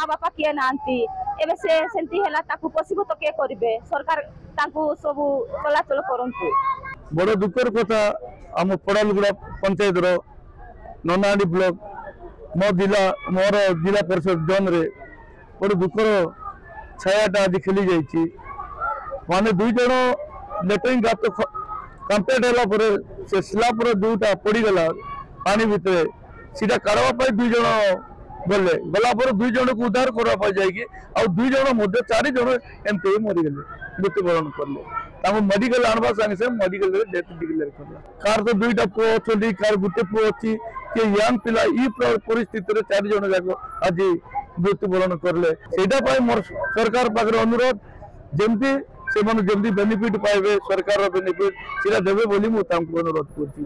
माँ बापा किए नांती एबे से सेंती हैला ताकू पोषिबो तो के करिवे सरकार ताकू सब चलाचल करंतु बड़ दुखर कथा आम पड़ालगुड़ा पंचायत ननाडी ब्लॉक मो जिला मोर जिला परिषद जोन रे बड़ दुखर छायाटा आज खेली जाइए माने दुई जन लेटरिंग गात कंप्लीट है से स्लाब जोटा पड़गला पानी भितर सीटा काढ़ापी दुई जन गले गला दुई जन को उद्धार करने जाकि दुई जन चार जन एमती मरीगले मृत्युवरण कले मेडिकल आनवा संगे संगे मेडिकल डेथ डिक्लेयर करला कार तो दुईटा पुओ अच्छी कार गोटे पुओ अच्छी कि यंग पिला परिस्थिति चार जन जाक आज मृत्युवरण करले मोर सरकार पाखे अनुरोध जमती से जमती बेनिफिट पाइबे सरकार बेनिफिट सीधा देवे बोली मु अनुरोध करछि।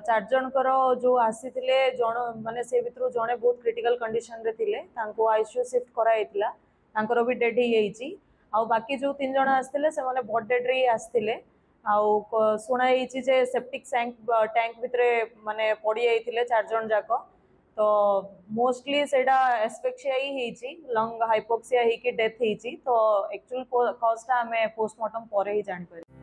चार जनकर जो आसीथिले जण माने से भितरु जणे बहुत क्रिटिकल कंडीशन रे थिले तांको आईसीयू शिफ्ट कराइतिला तांकर भी डेड ही जाइछि आ बाकी जो तीन जण आस्थिले से माने बॉड डेड रे आस्थिले आ सुना हिछि जे सेप्टिक टैंक भितरे माने पड़ी जाइथिले चार जण जाको तो मोस्टली सेटा एस्पेक्सिया ही हिछि लंग हाइपोक्सिया ही की डेथ हिछि तो एक्चुअल कॉज ता हमें पोस्टमार्टम पर ही जान पारे।